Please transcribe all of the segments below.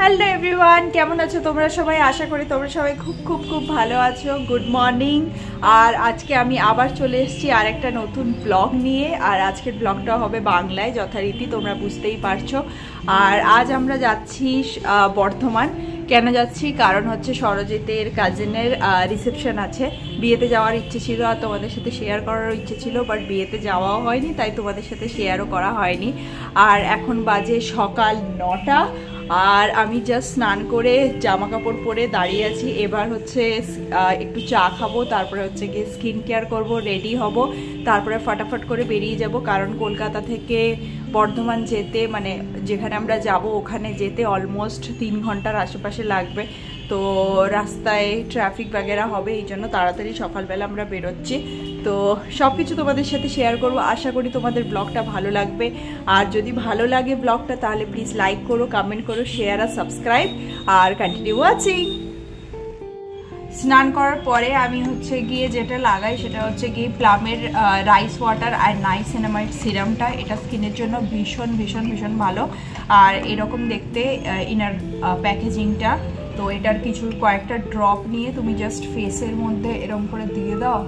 Hello everyone, কেমন আছো তোমরা সবাই? আশা করি তোমরা সবাই খুব খুব খুব ভালো আছো। Good morning. আর আজকে আমি আবার চলে এসেছি আর একটা নতুন ব্লগ নিয়ে। আর আজকের ব্লগটা হবে বাংলায়, যথারীতি তোমরা বুঝতেই পারছো। আর আজ আমরা যাচ্ছি বর্ধমান। কেন যাচ্ছি? কারণ হচ্ছে সরজিতের কাজিনের রিসেপশন আছে। বিয়েতে যাওয়ার ইচ্ছে ছিল আর তোমাদের সাথে শেয়ার করারও ইচ্ছে ছিল, বাট বিয়েতে যাওয়াও হয়নি, তাই তোমাদের সাথে শেয়ারও করা হয়নি। আর এখন বাজে সকাল 9টা। আর আমি জাস্ট স্নান করে জামা কাপড় পরে দাঁড়িয়ে আছি। এবার হচ্ছে একটু চা খাবো, তারপরে হচ্ছে গিয়ে স্কিন কেয়ার করবো, রেডি হব, তারপরে ফটাফট করে বেরিয়ে যাব। কারণ কলকাতা থেকে বর্ধমান যেতে, মানে যেখানে আমরা যাব ওখানে যেতে অলমোস্ট 3 ঘন্টার আশেপাশে লাগবে। তো রাস্তায় ট্রাফিক বাগেরা হবে, এই জন্য তাড়াতাড়ি সকালবেলা আমরা বেরোচ্ছি। তো সব কিছু তোমাদের সাথে শেয়ার করব। আশা করি তোমাদের ব্লগটা ভালো লাগবে। আর যদি ভালো লাগে ব্লগটা, তাহলে প্লিজ লাইক করো, কমেন্ট করো, শেয়ার আর সাবস্ক্রাইব, আর কন্টিনিউ ওয়াচিং। স্নান করার পরে আমি হচ্ছে গিয়ে যেটা লাগাই সেটা হচ্ছে গিয়ে প্লামের রাইস ওয়াটার আর নাইসিনামাইড সিরামটা। এটা স্কিনের জন্য ভীষণ ভীষণ ভীষণ ভালো। আর এরকম দেখতে ইনার প্যাকেজিংটা। তো এটার কয়েকটা ড্রপ নিয়ে তুমি জাস্ট ফেসের মধ্যে এরকম করে দিয়ে দাও,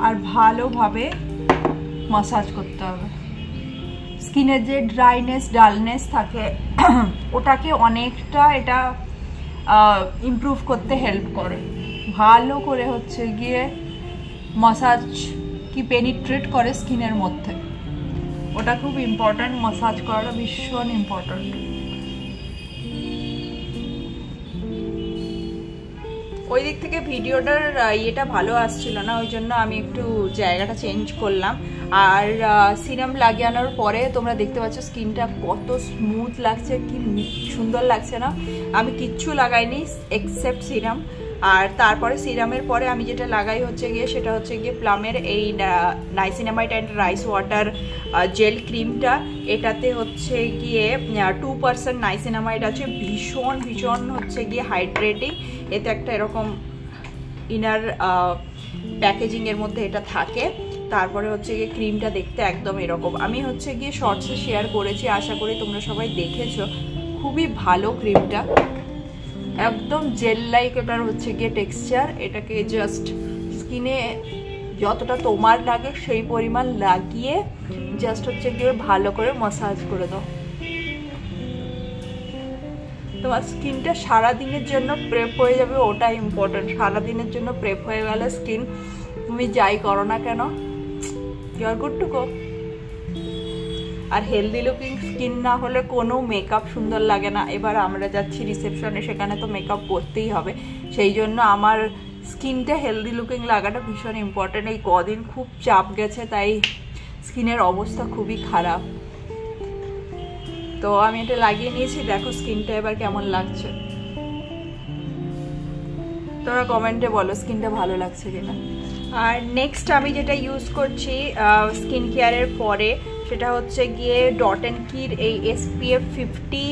আর ভালোভাবে মাসাজ করতে হবে। স্কিনের যে ড্রাইনেস ডালনেস থাকে ওটাকে অনেকটা এটা ইমপ্রুভ করতে হেল্প করে। ভালো করে হচ্ছে গিয়ে মাসাজ কি পেনিট্রেট করে স্কিনের মধ্যে, ওটা খুব ইম্পর্ট্যান্ট। মাসাজ করাটা ভীষণ ইম্পর্ট্যান্ট। ওই দিক থেকে ভিডিওটার ইয়েটা ভালো আসছিল না, ওই জন্য আমি একটু জায়গাটা চেঞ্জ করলাম। আর সিরাম লাগানোর পরে তোমরা দেখতে পাচ্ছ স্কিনটা কত স্মুথ লাগছে, কি সুন্দর লাগছে না? আমি কিচ্ছু লাগাইনি এক্সেপ্ট সিরাম। আর তারপরে সিরামের পরে আমি যেটা লাগাই হচ্ছে গিয়ে সেটা হচ্ছে গিয়ে প্লামের এই niacinamide and rice water jail ক্রিমটা। এটাতে হচ্ছে গিয়ে 2% নাইসিনামাইড আছে। ভীষণ ভীষণ হচ্ছে গিয়ে হাইড্রেটিং। এতে একটা এরকম ইনার প্যাকেজিংয়ের মধ্যে এটা থাকে। তারপরে হচ্ছে গিয়ে ক্রিমটা দেখতে একদম এরকম। আমি হচ্ছে গিয়ে শর্টসে শেয়ার করেছি, আশা করি তোমরা সবাই দেখেছো। খুবই ভালো ক্রিমটা, একদম জেল লাইক এটার হচ্ছে গিয়ে টেক্সচার। এটাকে জাস্ট স্কিনে যতটা তোমার লাগে সেই পরিমাণ লাগিয়ে জাস্ট হচ্ছে গিয়ে ভালো করে মাসাজ করে দাও। তোমার স্কিনটা সারাদিনের জন্য প্রেপ হয়ে যাবে, ওটা ইম্পর্টেন্ট। সারাদিনের জন্য প্রেপ হয়ে গেলে স্কিন তুমি যাই করো না কেন, you are good to go. আর হেলদি লুকিং স্কিন না হলে কোনো মেকআপ সুন্দর লাগে না। এবার আমরা যাচ্ছি রিসেপশনে, সেখানে তো মেকআপ করতেই হবে। সেই জন্য আমার স্কিনটা হেলদি লুকিং লাগাটা ভীষণ ইম্পর্টেন্ট। এই কদিন খুব চাপ গেছে, তাই স্কিনের অবস্থা খুবই খারাপ। তো আমি এটা লাগিয়ে নিয়েছি, দেখো স্কিনটা এবার কেমন লাগছে। তোমরা কমেন্টে বলো স্কিনটা ভালো লাগছে কিনা। আর নেক্সট আমি যেটা ইউজ করছি স্কিন কেয়ারের পরে, সেটা হচ্ছে গিয়ে ডট অ্যান্ড কির এই SPF 50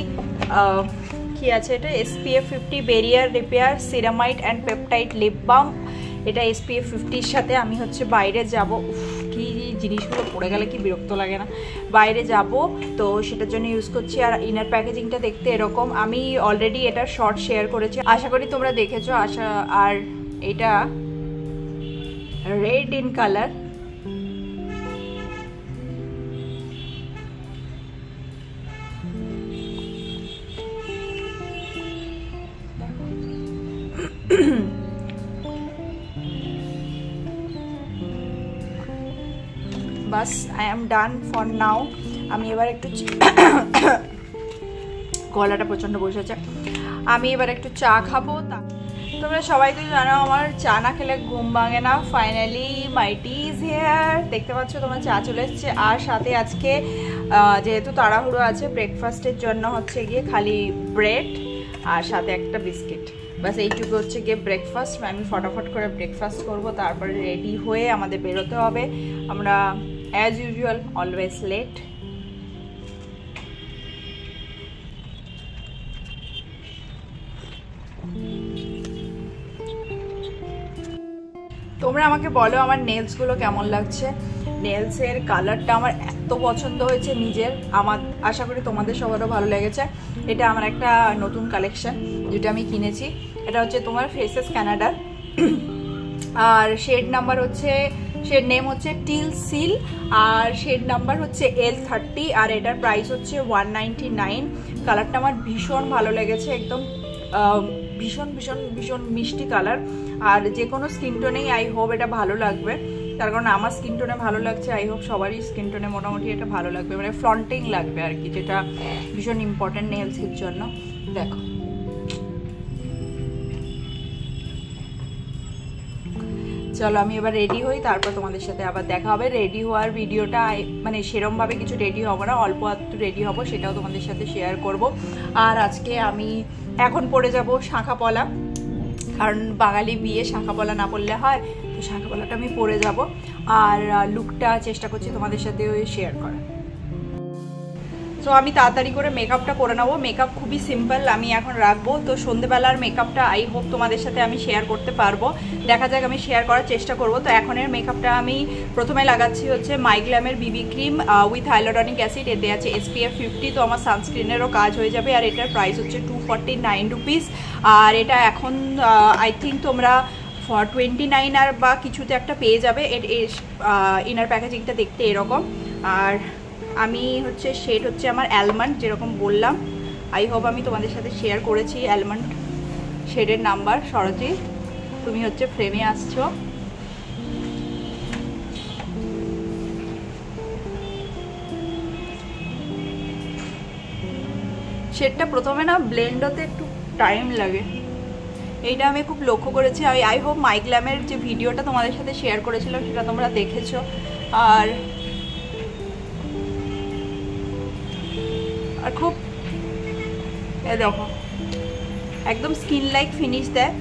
কি আছে এটা, SPF 50 barrier repair ceramide and peptide lip balm. এটা SPF 50-র সাথে আমি হচ্ছে বাইরে যাব। কি জিনিসগুলো পড়ে গেলে কি বিরক্ত লাগে না? বাইরে যাব তো সেটার জন্য ইউজ করছি। আর ইনার প্যাকেজিংটা দেখতে এরকম। আমি অলরেডি এটা শর্ট শেয়ার করেছি, আশা করি তোমরা দেখেছো। আর এটা red in colour. Bus, I am done for now. আমি এবার একটু গলাটা প্রচণ্ড বসেছে। আমি এবার একটু চা খাবো। তোমরা সবাই তো জানো আমার চা না খেলে ঘুম ভাঙে না। Finally my T is here. দেখতে পাচ্ছ তোমার চা চলে এসছে। আর সাথে আজকে যেহেতু তাড়াহুড়ো আছে, ব্রেকফাস্টের জন্য হচ্ছে গিয়ে খালি ব্রেড আর সাথে একটা বিস্কিট। বাস এইটুকু হচ্ছে গিয়ে ব্রেকফাস্ট। আমি ফটাফট করে ব্রেকফাস্ট করবো, তারপরে রেডি হয়ে আমাদের বেরোতে হবে। আমরা অ্যাজ ইউজুয়াল অলওয়েজ লেট। তোমরা আমাকে বলো আমার নেলসগুলো কেমন লাগছে। নেলসের কালারটা আমার এত পছন্দ হয়েছে নিজের, আমার আশা করি তোমাদের সবারও ভালো লেগেছে। এটা আমার একটা নতুন কালেকশন যেটা আমি কিনেছি। এটা হচ্ছে তোমার ফেসেস কানাডার, আর শেড নেম হচ্ছে টিল সিল, আর শেড নাম্বার হচ্ছে L30, আর এটার প্রাইস হচ্ছে 199। কালারটা আমার ভীষণ ভালো লেগেছে, একদম ভীষণ ভীষণ ভীষণ মিষ্টি কালার। আর যে কোনো স্কিন টোনেই আই হোপ এটা ভালো লাগবে, তার কারণ আমার স্কিন টোনে ভালো লাগছে, আই হোপ সবারই স্কিন টোনে মোটামুটি এটা ভালো লাগবে, মানে ফ্লন্টিং লাগবে আর কি, যেটা ভীষণ ইম্পর্টেন্ট নেলসের জন্য। দেখো চলো আমি এবার রেডি হই, তারপর তোমাদের সাথে আবার দেখা হবে। রেডি হওয়ার ভিডিওটা মানে সেরমভাবে কিছু রেডি হবো না, অল্প একটু রেডি হবো, সেটাও তোমাদের সাথে শেয়ার করব। আর আজকে আমি এখন পরে যাব শাঁখা পলা, কারণ বাঙালি বিয়ে শাঁখা পলা না পরলে হয়, তো শাঁখা পলাটা আমি পরে যাব। আর লুকটা চেষ্টা করছি তোমাদের সাথে শেয়ার করা। তো আমি তাড়াতাড়ি করে মেকআপটা করে নেবো। মেকআপ খুবই সিম্পল আমি এখন রাখবো, তো সন্ধ্যেবেলার মেকআপটা আই হোপ তোমাদের সাথে আমি শেয়ার করতে পারবো, দেখা যাক, আমি শেয়ার করার চেষ্টা করব। তো এখনের মেকআপটা আমি প্রথমে লাগাচ্ছি হচ্ছে মাইগ্ল্যামের বিবি ক্রিম উইথ হাইলোরনিক অ্যাসিড, এতে আছে SPF 50, তো আমার সানস্ক্রিনেরও কাজ হয়ে যাবে। আর এটার প্রাইস হচ্ছে 249 রুপিস। আর এটা এখন আই থিঙ্ক তোমরা 29 আর বা কিছুতে একটা পেয়ে যাবে। ইনার প্যাকেজিংটা দেখতে এরকম। আর আমি হচ্ছে শেড হচ্ছে আমার অ্যালমন্ড, যেরকম বললাম আই হোপ আমি তোমাদের সাথে শেয়ার করেছি অ্যালমন্ড শেডের নাম্বার। সরজি তুমি হচ্ছে ফ্রেমে আসছো। শেডটা প্রথমে না ব্লেন্ড হতে একটু টাইম লাগে, এইটা আমি খুব লক্ষ্য করেছি। আই হোপ মাইগ্ল্যামের যে ভিডিওটা তোমাদের সাথে শেয়ার করেছিলাম সেটা তোমরা দেখেছো। আর খুব দেখো একদম স্কিন লাইক ফিনিশ দেয়।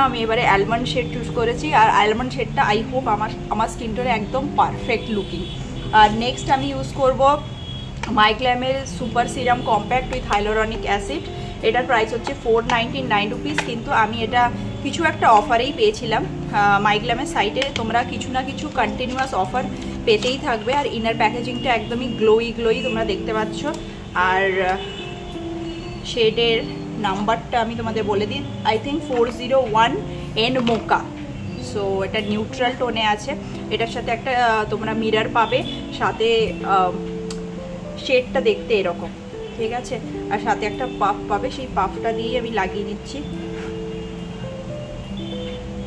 আমি এবারে অ্যালমন্ড শেড চুজ করেছি, আর অ্যালমন্ড শেডটা আই হোপ আমার স্কিন টোনে একদম পারফেক্ট লুকিং। আর নেক্সট আমি ইউজ করব মাইগ্ল্যামের super serum compact with hyaluronic acid, এটার প্রাইস হচ্ছে 499 রুপিস, কিন্তু আমি এটা কিছু একটা অফারেই পেয়েছিলাম। মাইগ্ল্যামের সাইটে তোমরা কিছু না কিছু কন্টিনিউয়াস অফার পেতেই থাকবে। আর ইনার প্যাকেজিংটা একদমই গ্লোই তোমরা দেখতে পাচ্ছ। আর শেডের নাম্বারটা আমি তোমাদের বলে দিই, I think 401 and mocha. So এটা নিউট্রাল টোনে আছে, এটার সাথে একটা তোমরা মিরর পাবে, সাথে শেডটা দেখতে এরকম, ঠিক আছে। আর সাথে একটা পাফ পাবে, সেই পাফটা দিয়ে আমি লাগিয়ে নিচ্ছি।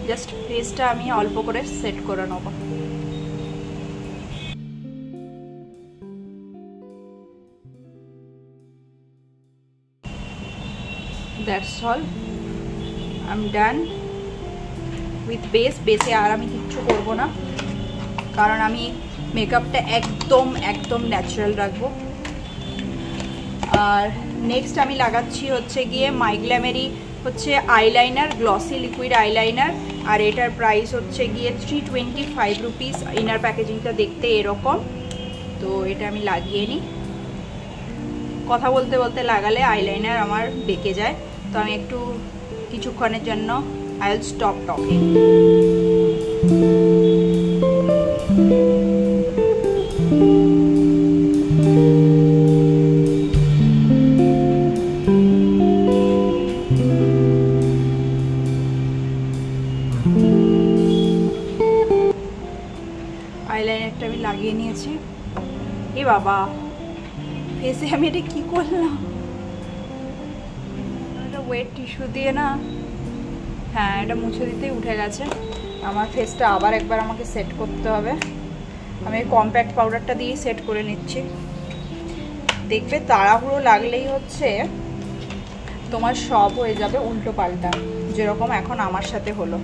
জাস্ট ফেসটা আমি অল্প করে সেট করে নেবো। That's all. I'm done with base. বেসে আর আমি কিচ্ছু করবো না, কারণ আমি মেকআপটা একদম ন্যাচারাল রাখবো। আর নেক্সট আমি লাগাচ্ছি হচ্ছে গিয়ে মাইগ্ল্যামেরই হচ্ছে আইলাইনার, গ্লসি লিকুইড আইলাইনার, আর এটার প্রাইস হচ্ছে গিয়ে 325 রুপিস। ইনার প্যাকেজিংটা দেখতে এরকম। তো এটা আমি লাগিয়ে নিই, কথা বলতে বলতে লাগালে আইলাইনার আমার বেঁকে যায়, তো আমি একটু কিছুক্ষণের জন্য আই উইল স্টপ টকিং। আইলাইনারটা আমি লাগিয়ে নিয়েছি। এ বাবা, ফেসে আমি এটা কি করলাম? এটা ওয়েট টিস্যু দিয়ে না, হ্যাঁ এটা মুছে দিতেই উঠে গেছে। আমার ফেসটা আবার একবার আমাকে সেট করতে হবে। আমি কম্প্যাক্ট পাউডারটা দিয়েই সেট করে নিচ্ছি। দেখবে তাড়াহুড়ো লাগলেই হচ্ছে তোমার সব হয়ে যাবে উল্টো পাল্টা, যেরকম এখন আমার সাথে হলো।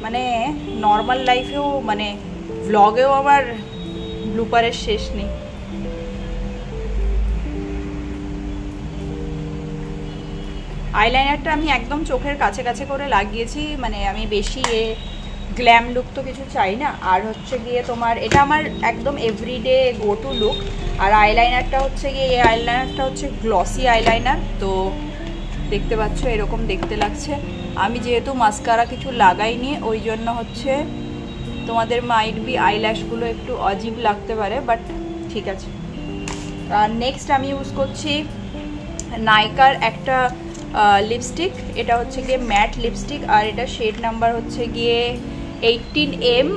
মানে নর্মাল লাইফেও, মানে ব্লগেও আমার ব্লুপারের শেষ নেই। আইলাইনারটা আমি একদম চোখের কাছে কাছে করে লাগিয়েছি, মানে আমি বেশি গ্ল্যাম লুক তো কিছু চাই না। আর হচ্ছে গিয়ে তোমার এটা আমার একদম এভরিডে গো টু লুক। আর আইলাইনারটা হচ্ছে গিয়ে, এই আইলাইনারটা হচ্ছে গ্লসি আইলাইনার, তো দেখতে পাচ্ছ এরকম দেখতে লাগছে। আমি যেহেতু মাস্কারা কিছু লাগাইনি, ওই জন্য হচ্ছে তোমাদের মাইট বি আইল্যাশগুলো একটু অজীব লাগতে পারে, বাট ঠিক আছে। আর নেক্সট আমি ইউজ করছি নাইকার একটা লিপস্টিক, এটা হচ্ছে গিয়ে ম্যাট লিপস্টিক, আর এটা শেড নাম্বার হচ্ছে গিয়ে 18M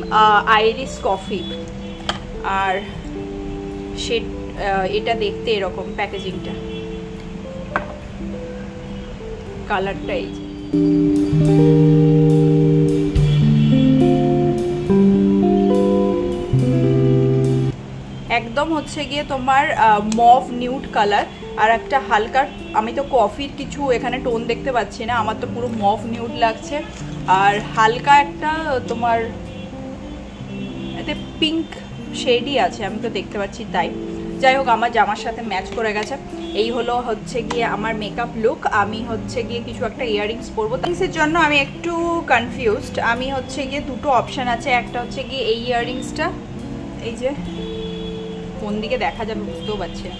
আইরিস কফি। আর শেড এটা দেখতে এরকম প্যাকেজিংটা, কালারটা এই একদম হচ্ছে গিয়ে তোমার মভ নিউড কালার, আর একটা হালকা, আমি তো কফির কিছু এখানে টোন দেখতে পাচ্ছি না, আমার তো পুরো মভ নিউড লাগছে। আর হালকা একটা তোমার এতে পিঙ্ক শেডই আছে, আমি তো দেখতে পাচ্ছি তাই। যাই হোক, আমার জামার সাথে ম্যাচ করে গেছে। এই হলো হচ্ছে গিয়ে আমার মেকআপ লুক। আমি হচ্ছে গিয়ে কিছু একটা ইয়াররিংস পরবো, ইয়াররিংসের জন্য আমি একটু কনফিউজড। আমি হচ্ছে গিয়ে দুটো অপশান আছে, একটা হচ্ছে গিয়ে এই ইয়াররিংসটা, এই যে কোন দিকে দেখা যাবে বুঝতেও পারছি না,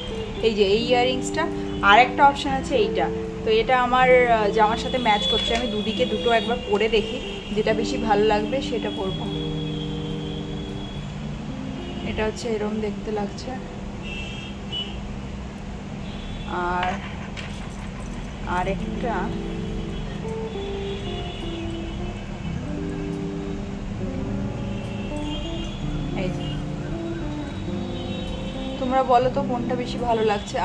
এই যে এই ইয়াররিংসটা, আর একটা অপশান আছে এইটা। তো এটা আমার জামার সাথে ম্যাচ করছে, আমি দুদিকে দুটো একবার পরে দেখি, যেটা বেশি ভালো লাগবে সেটা পরবো। এটা হচ্ছে এরকম দেখতে লাগছে। আর আরেকটা এই যে, তোমরা বলো তো কোনটা বেশি ভালো লাগছে।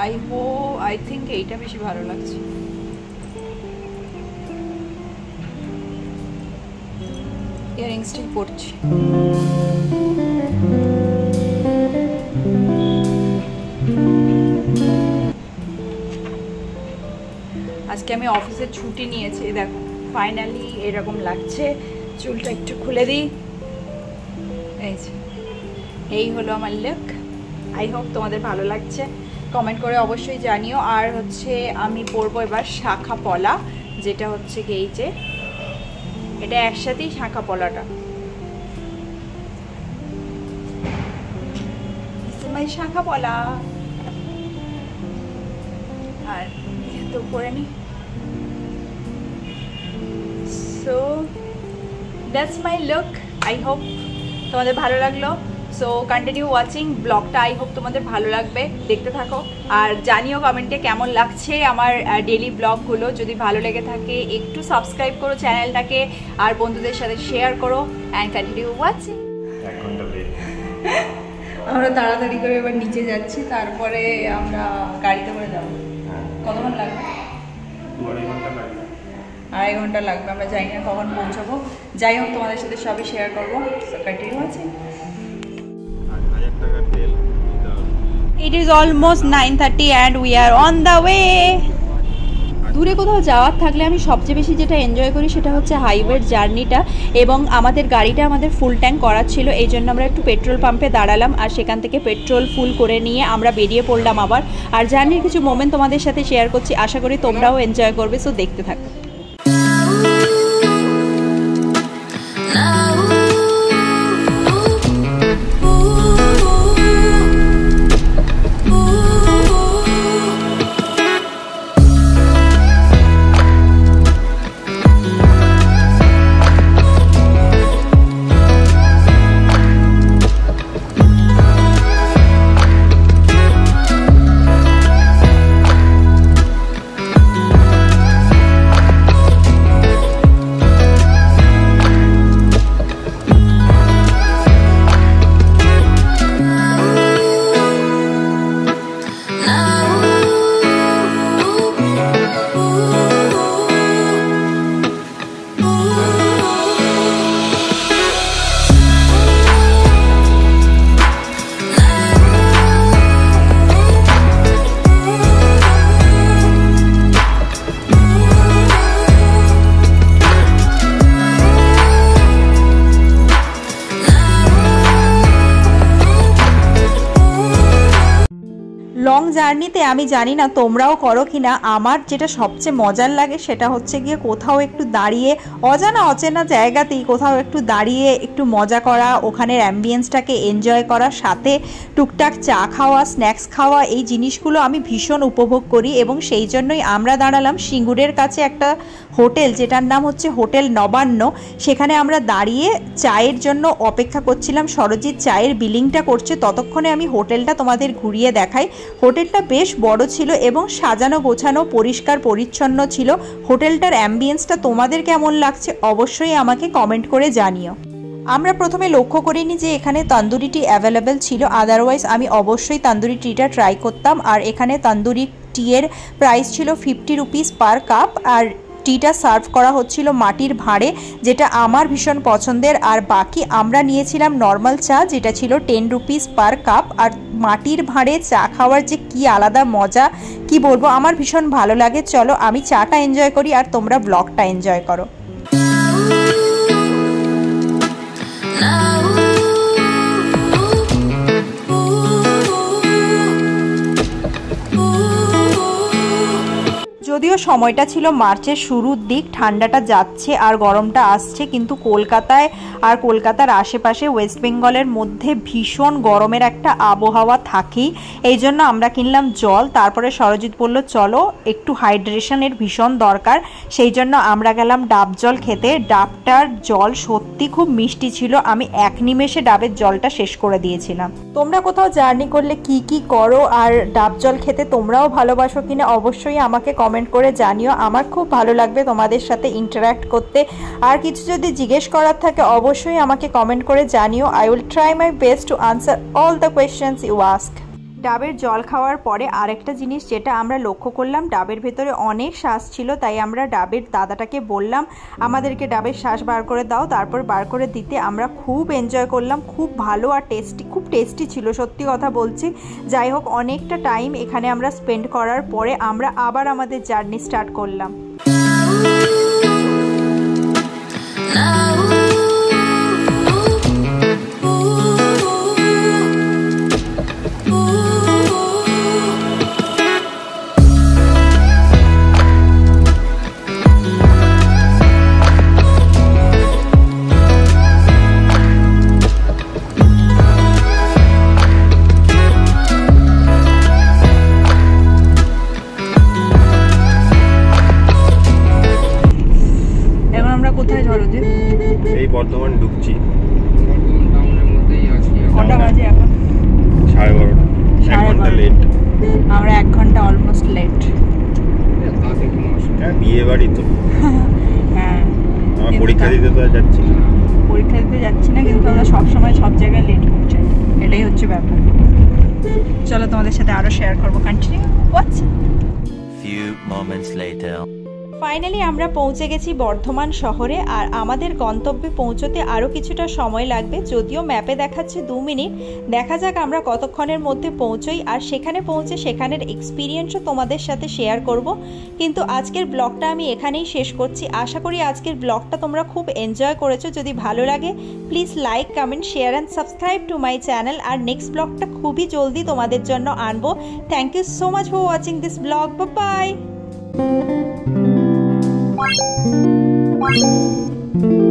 আই থিঙ্ক এইটা বেশি ভালো লাগছে। ইয়াররিংসটাই পরছি। আজকে আমি অফিসে ছুটি নিয়েছি, দেখো ফাইনালি এরকম লাগছে। চুলটা একটু খুলে দিই, এই হলো আমার লুক। আই হোপ তোমাদের ভালো লাগছে, কমেন্ট করে অবশ্যই জানিও। আর হচ্ছে আমি পরবো এবার শাখা পলা, যেটা হচ্ছে কি এই যে এটা একসাথেই শাখা পলাটা, শাখা পলা। আর তো পরে নি। So that's my look. I hope তোমাদের ভালো লাগলো। সো কন্টিনিউ ওয়াচিং ব্লগটা, আই হোপ তোমাদের ভালো লাগবে, দেখতে থাকো। আর জানিও কমেন্টে কেমন লাগছে আমার ডেলি ব্লগগুলো। যদি ভালো লেগে থাকে একটু সাবস্ক্রাইব করো চ্যানেলটাকে, আর বন্ধুদের সাথে শেয়ার করো, অ্যান্ড কন্টিনিউ ওয়াচিং। আমরা তাড়াতাড়ি করে এবার নিচে যাচ্ছি, তারপরে আমরা গাড়িতে করে যাবো। কতক্ষণ লাগবে? 2.5 ঘন্টা লাগবে। আমরা জানি না কখন পৌঁছাবো। যাই হোক, তোমাদের সাথে সবই শেয়ার করবো। কন্টিনিউ আছে। It is almost 9:30 and we are on the way. দূরে কোথাও যাওয়ার থাকলে আমি সবচেয়ে বেশি যেটা এনজয় করি সেটা হচ্ছে হাইওয়ের জার্নিটা। এবং আমাদের গাড়িটা আমাদের ফুল ট্যাঙ্ক করার ছিল, এই জন্য আমরা একটু পেট্রোল পাম্পে দাঁড়ালাম, আর সেখান থেকে পেট্রোল ফুল করে নিয়ে আমরা বেরিয়ে পড়লাম আবার। আর জার্নির কিছু মোমেন্ট তোমাদের সাথে শেয়ার করছি, আশা করি তোমরাও এনজয় করবে। সো দেখতে থাকো। লং জার্নিতে আমি জানি না তোমরাও করো কিনা, আমার যেটা সবচেয়ে মজার লাগে সেটা হচ্ছে গিয়ে কোথাও একটু দাঁড়িয়ে অজানা অচেনা জায়গাতেই কোথাও একটু দাঁড়িয়ে একটু মজা করা, ওখানের অ্যাম্বিয়েন্সটাকে এনজয় করা, সাথে টুকটাক চা খাওয়া, স্ন্যাক্স খাওয়া, এই জিনিসগুলো আমি ভীষণ উপভোগ করি। এবং সেই জন্যই আমরা দাঁড়ালাম সিঙ্গুরের কাছে একটা হোটেল যেটার নাম হচ্ছে হোটেল নবান্ন। সেখানে আমরা দাঁড়িয়ে চায়ের জন্য অপেক্ষা করছিলাম। সরজিৎ চায়ের বিলিংটা করছে, ততক্ষণে আমি হোটেলটা তোমাদের ঘুরিয়ে দেখাই। হোটেলটা বেশ বড় ছিল এবং সাজানো গোছানো, পরিষ্কার পরিচ্ছন্ন ছিল। হোটেলটার অ্যাম্বিয়েন্সটা তোমাদের কেমন লাগছে অবশ্যই আমাকে কমেন্ট করে জানিও। আমরা প্রথমে লক্ষ্য করিনি যে এখানে তন্দুরি টি অ্যাভেলেবেল ছিল, আদারওয়াইজ আমি অবশ্যই তন্দুরি টিটা ট্রাই করতাম। আর এখানে তন্দুরি টিয়ের প্রাইস ছিল 50 রুপিস পার কাপ, আর টিটা সার্ভ করা হচ্ছিল মাটির ভাঁড়ে, যেটা আমার ভীষণ পছন্দের। আর বাকি আমরা নিয়েছিলাম নর্মাল চা, যেটা ছিল 10 রুপিস পার কাপ। আর মাটির ভাঁড়ে চা খাওয়ার যে কি আলাদা মজা কি বলবো, আমার ভীষণ ভালো লাগে। চলো আমি চাটা এনজয় করি আর তোমরা ব্লগটা এনজয় করো। যদিও সময়টা ছিল মার্চের শুরুর দিক, ঠান্ডাটা যাচ্ছে আর গরমটা আসছে, কিন্তু কলকাতায় আর কলকাতার আশেপাশে ওয়েস্ট বেঙ্গলের মধ্যে ভীষণ গরমের একটা আবহাওয়া থাকেই। এই জন্য আমরা কিনলাম জল। তারপরে সরজিৎ বলল চলো একটু হাইড্রেশনের ভীষণ দরকার, সেই জন্য আমরা গেলাম ডাব জল খেতে। ডাবটার জল সত্যি খুব মিষ্টি ছিল, আমি এক নিমেষে ডাবের জলটা শেষ করে দিয়েছিলাম। তোমরা কোথাও জার্নি করলে কি কি করো আর ডাব জল খেতে তোমরাও ভালোবাসো কিনা অবশ্যই আমাকে কমেন্ট করে জানিও। আমার খুব ভালো লাগবে তোমাদের সাথে ইন্টারঅ্যাক্ট করতে। আর কিছু যদি জিজ্ঞেস করার থাকে অবশ্যই আমাকে কমেন্ট করে জানিও। I will try my best to answer all the questions you ask. ডাবের জল খাওয়ার পরে আরেকটা জিনিস যেটা আমরা লক্ষ্য করলাম, ডাবের ভেতরে অনেক শ্বাস ছিল, তাই আমরা ডাবের দাদাটাকে বললাম আমাদেরকে ডাবের শ্বাস বার করে দাও। তারপর বার করে দিতে আমরা খুব এনজয় করলাম, খুব ভালো আর টেস্টি, খুব টেস্টি ছিল সত্যি কথা বলছি। যাই হোক, অনেকটা টাইম এখানে আমরা স্পেন্ড করার পরে আমরা আবার আমাদের জার্নি স্টার্ট করলাম। বর্ধমান ঢুকছি, কটা বাজে এখন? 12:30। 1 ঘন্টা লেট আমরা, 1 ঘন্টা অলমোস্ট লেট। বিয়ে বাড়ি তো। হ্যাঁ, আমার পরীক্ষা দিতে তো যাচ্ছি না, পরীক্ষা দিতে যাচ্ছি না, কিন্তু আমরা সবসময় সব জায়গায় লেট পৌঁছাই, এটাই হচ্ছে ব্যাপার। চলো তোমাদের সাথে আরো শেয়ার করবো, continue watch. Few moments later. Finally আমরা পৌঁছে গেছি বর্ধমান শহরে। আর আমাদের গন্তব্যে পৌঁছতে আরও কিছুটা সময় লাগবে, যদিও ম্যাপে দেখাচ্ছে 2 মিনিট। দেখা যাক আমরা কতক্ষণের মধ্যে পৌঁছোই, আর সেখানে পৌঁছে সেখানের এক্সপিরিয়েন্সও তোমাদের সাথে শেয়ার করব। কিন্তু আজকের ব্লগটা আমি এখানেই শেষ করছি। আশা করি আজকের ব্লগটা তোমরা খুব এনজয় করেছো। যদি ভালো লাগে please like, comment, share and subscribe to my channel. আর নেক্সট ব্লগটা খুবই জলদি তোমাদের জন্য আনবো। Thank you so much for watching this vlog. Bye.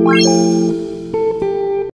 Thank you.